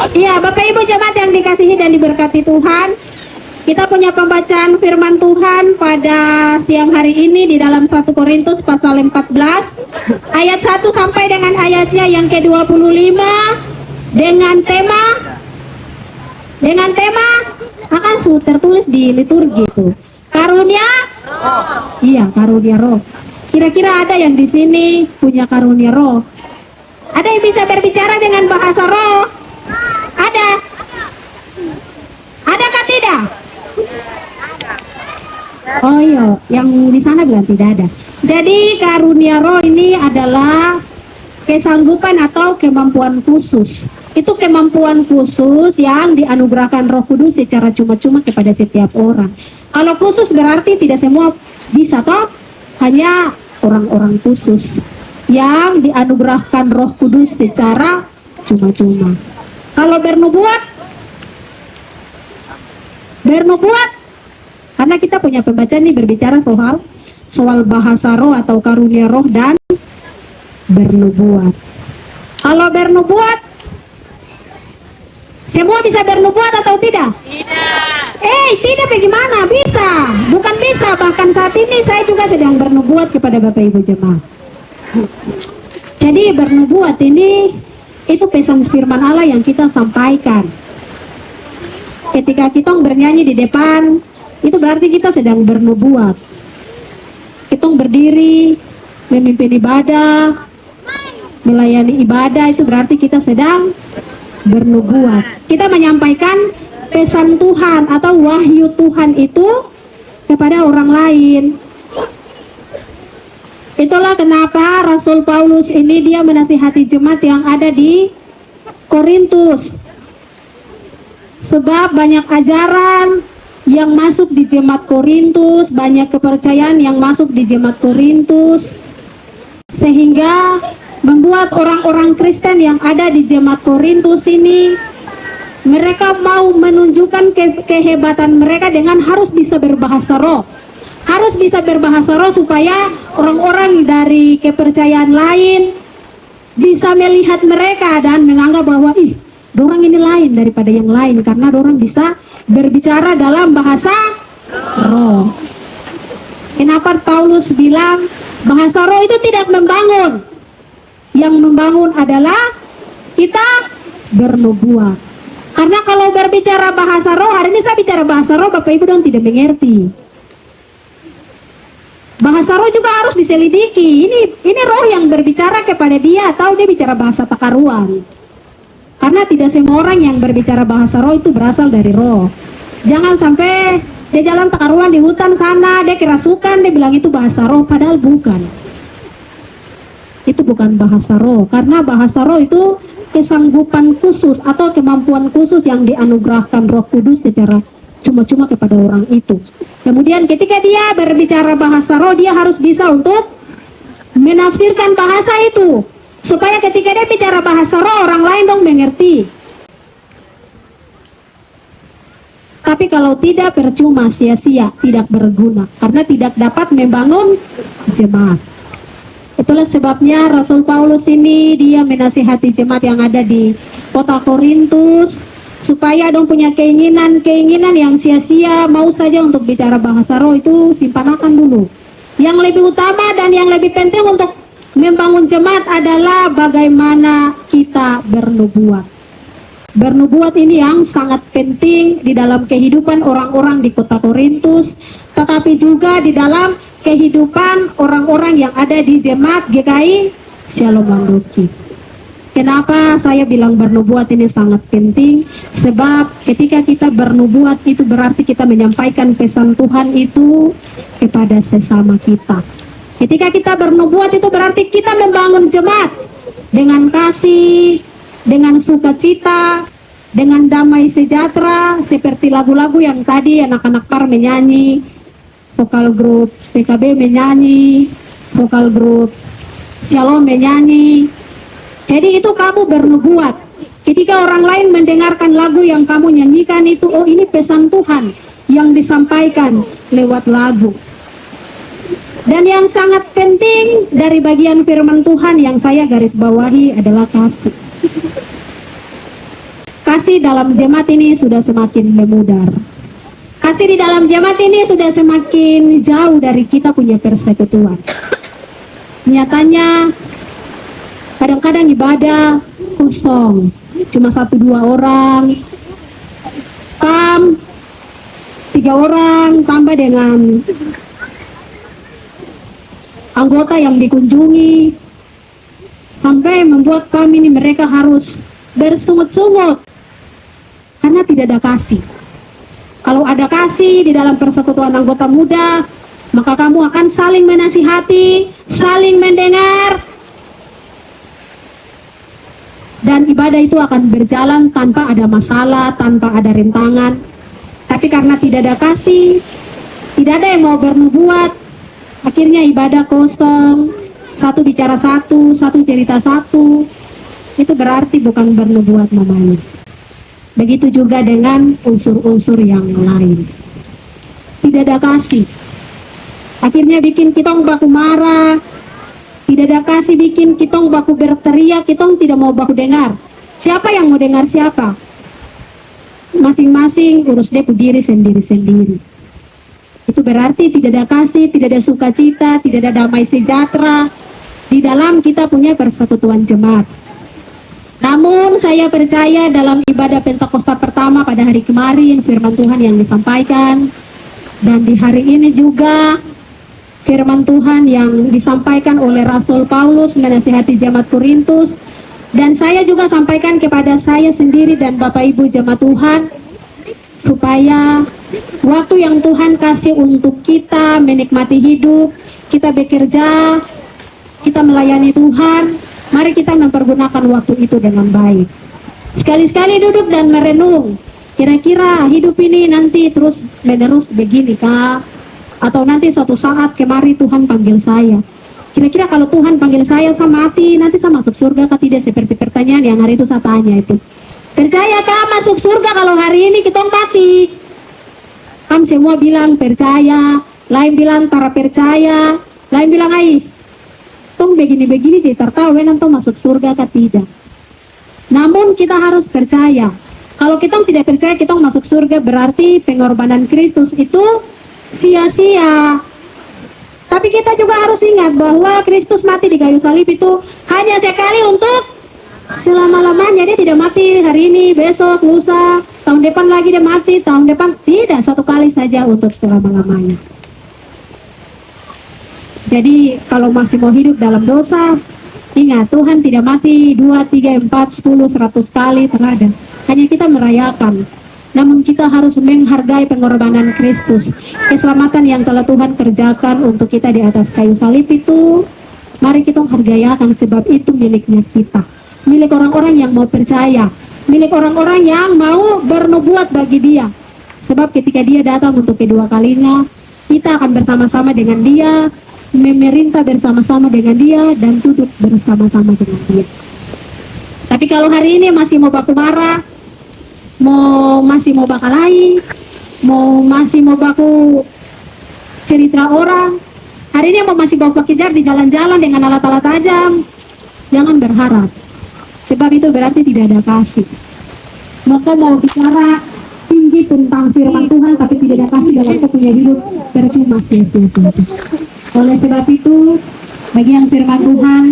Iya, Bapak Ibu jemaat yang dikasihi dan diberkati Tuhan, kita punya pembacaan firman Tuhan pada siang hari ini di dalam 1 Korintus pasal 14 ayat 1 sampai dengan ayatnya yang ke-25 dengan tema akan tertulis di liturgi itu. Karunia? Iya, karunia roh. Kira-kira ada yang di sini punya karunia roh? Ada yang bisa berbicara dengan bahasa roh? Ada? Adakah tidak? Oh iya, yang di sana bilang tidak ada. Jadi karunia roh ini adalah kesanggupan atau kemampuan khusus. Itu kemampuan khusus yang dianugerahkan Roh Kudus secara cuma-cuma kepada setiap orang. Kalau khusus berarti tidak semua bisa toh, hanya orang-orang khusus yang dianugerahkan Roh Kudus secara cuma-cuma. Kalau bernubuat, karena kita punya pembacaan ini berbicara soal bahasa roh atau karunia roh dan bernubuat. Kalau bernubuat, semua bisa bernubuat atau tidak? Tidak. Tidak bagaimana? Bisa. Bukan bisa, bahkan saat ini saya juga sedang bernubuat kepada Bapak Ibu jemaat. Jadi bernubuat ini itu pesan firman Allah yang kita sampaikan. Ketika kita bernyanyi di depan, itu berarti kita sedang bernubuat. Kita berdiri, memimpin ibadah, melayani ibadah, itu berarti kita sedang bernubuat. Kita menyampaikan pesan Tuhan atau wahyu Tuhan itu kepada orang lain. Itulah kenapa Rasul Paulus ini dia menasihati jemaat yang ada di Korintus. Sebab banyak ajaran yang masuk di jemaat Korintus, banyak kepercayaan yang masuk di jemaat Korintus, sehingga membuat orang-orang Kristen yang ada di jemaat Korintus ini, mereka mau menunjukkan kehebatan mereka dengan harus bisa berbahasa roh. Harus bisa berbahasa roh supaya orang-orang dari kepercayaan lain bisa melihat mereka dan menganggap bahwa dorang ini lain daripada yang lain karena dorang bisa berbicara dalam bahasa roh. Kenapa Paulus bilang bahasa roh itu tidak membangun? Yang membangun adalah kita bernubuat. Karena kalau berbicara bahasa roh, hari ini saya bicara bahasa roh, Bapak Ibu dong tidak mengerti. Bahasa roh juga harus diselidiki. Ini roh yang berbicara kepada dia atau dia bicara bahasa takaruan. Karena tidak semua orang yang berbicara bahasa roh itu berasal dari roh. Jangan sampai dia jalan takaruan di hutan sana, dia kerasukan, dia bilang itu bahasa roh, padahal bukan. Itu bukan bahasa roh, karena bahasa roh itu kesanggupan khusus atau kemampuan khusus yang dianugerahkan Roh Kudus secara cuma-cuma kepada orang itu. Kemudian ketika dia berbicara bahasa roh, dia harus bisa untuk menafsirkan bahasa itu, supaya ketika dia bicara bahasa roh, orang lain dong mengerti. Tapi kalau tidak, percuma, sia-sia, tidak berguna, karena tidak dapat membangun jemaat. Itulah sebabnya Rasul Paulus ini dia menasihati jemaat yang ada di kota Korintus supaya dong punya keinginan yang sia-sia, mau saja untuk bicara bahasa roh itu simpankan dulu. Yang lebih utama dan yang lebih penting untuk membangun jemaat adalah bagaimana kita bernubuat. Bernubuat ini yang sangat penting di dalam kehidupan orang-orang di kota Korintus, tetapi juga di dalam kehidupan orang-orang yang ada di jemaat GKI Shalom Mandoki. Kenapa saya bilang bernubuat ini sangat penting? Sebab ketika kita bernubuat itu berarti kita menyampaikan pesan Tuhan itu kepada sesama kita. Ketika kita bernubuat itu berarti kita membangun jemaat dengan kasih, dengan sukacita, dengan damai sejahtera, seperti lagu-lagu yang tadi anak-anak par menyanyi, vokal grup PKB menyanyi, vokal grup Shalom menyanyi. Jadi itu kamu bernubuat. Ketika orang lain mendengarkan lagu yang kamu nyanyikan itu, oh ini pesan Tuhan yang disampaikan lewat lagu. Dan yang sangat penting dari bagian firman Tuhan yang saya garis bawahi adalah kasih. kasih dalam jemaat ini sudah semakin memudar. Kasih di dalam jemaat ini sudah semakin jauh dari kita punya persekutuan. Nyatanya kadang-kadang ibadah kosong, cuma 1-2 orang, 3 orang, tambah dengan anggota yang dikunjungi, sampai membuat kami ini mereka harus bersungut-sungut karena tidak ada kasih. Kalau ada kasih di dalam persekutuan anggota muda, maka kamu akan saling menasihati, saling mendengar, dan ibadah itu akan berjalan tanpa ada masalah, tanpa ada rintangan. Tapi karena tidak ada kasih, tidak ada yang mau bernubuat, akhirnya ibadah kosong, satu bicara satu cerita satu, itu berarti bukan bernubuat namanya. Begitu juga dengan unsur-unsur yang lain. Tidak ada kasih, akhirnya bikin kita baku marah. Tidak ada kasih bikin kita baku berteriak, kita tidak mau baku dengar. Siapa yang mau dengar siapa? Masing-masing urus diri sendiri-sendiri. Itu berarti tidak ada kasih, tidak ada sukacita, tidak ada damai sejahtera di dalam kita punya persekutuan jemaat. Namun saya percaya dalam ibadah Pentakosta pertama pada hari kemarin, firman Tuhan yang disampaikan, dan di hari ini juga firman Tuhan yang disampaikan oleh Rasul Paulus menasihati jemaat Korintus, dan saya juga sampaikan kepada saya sendiri dan Bapak Ibu jemaat Tuhan, supaya waktu yang Tuhan kasih untuk kita menikmati hidup, kita bekerja, kita melayani Tuhan, mari kita mempergunakan waktu itu dengan baik. Sekali-sekali duduk dan merenung, kira-kira hidup ini nanti terus menerus begini kah? Atau nanti suatu saat kemari Tuhan panggil saya, kira-kira kalau Tuhan panggil saya mati, nanti saya masuk surga kah tidak? Seperti pertanyaan yang hari itu saya tanya itu. Percayakah masuk surga kalau hari ini kita mati? Kan semua bilang percaya, lain bilang tara percaya, lain bilang tong begini-begini dia tertahu nanti masuk surga kah tidak. Namun kita harus percaya. Kalau kita tidak percaya kita masuk surga, berarti pengorbanan Kristus itu sia-sia. Tapi kita juga harus ingat bahwa Kristus mati di kayu salib itu hanya sekali untuk selama-lamanya. Dia tidak mati hari ini, besok, lusa, tahun depan lagi dia mati, tahun depan tidak, satu kali saja untuk selama-lamanya. Jadi kalau masih mau hidup dalam dosa, ingat Tuhan tidak mati 2, 3, 4, 10, 100 kali, terada. Hanya kita merayakan. Namun kita harus menghargai pengorbanan Kristus, keselamatan yang telah Tuhan kerjakan untuk kita di atas kayu salib itu. Mari kita hargaikan, sebab itu miliknya kita, milik orang-orang yang mau percaya, milik orang-orang yang mau bernubuat bagi Dia. Sebab ketika Dia datang untuk kedua kalinya, kita akan bersama-sama dengan Dia, memerintah bersama-sama dengan Dia, dan duduk bersama-sama dengan Dia. Tapi kalau hari ini masih mau baku marah, masih mau bakalahi, masih mau baku cerita orang, hari ini masih baku kejar di jalan-jalan dengan alat-alat tajam, jangan berharap, sebab itu berarti tidak ada kasih. Maka mau bicara tinggi tentang firman Tuhan tapi tidak ada kasih dalam punya hidup, percuma sia-sia. Oleh sebab itu, bagi yang firman Tuhan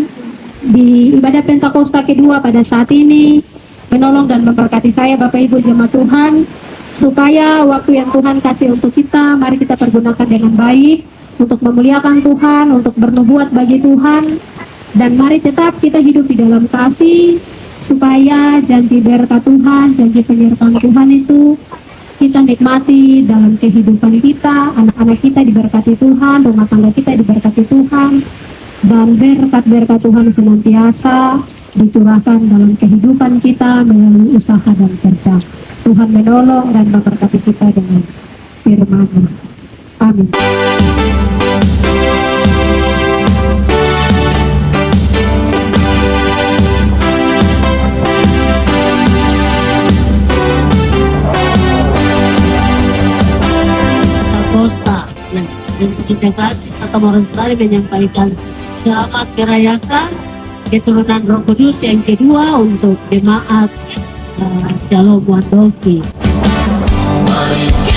di ibadah Pentakosta kedua pada saat ini, menolong dan memberkati saya Bapak Ibu jemaat Tuhan, supaya waktu yang Tuhan kasih untuk kita, mari kita pergunakan dengan baik untuk memuliakan Tuhan, untuk bernubuat bagi Tuhan, dan mari tetap kita hidup di dalam kasih, supaya janji berkat Tuhan, janji penyertaan Tuhan itu kita nikmati dalam kehidupan kita, anak-anak kita diberkati Tuhan, rumah tangga kita diberkati Tuhan, dan berkat-berkat Tuhan senantiasa dicurahkan dalam kehidupan kita melalui usaha dan kerja. Tuhan menolong dan memberkati kita dengan firman-Nya. Amin. Costa, integrasi atau orang sekali menyampaikan selamat merayakan keturunan Roh Kudus yang kedua untuk jemaat Shalom Wandoki. Mari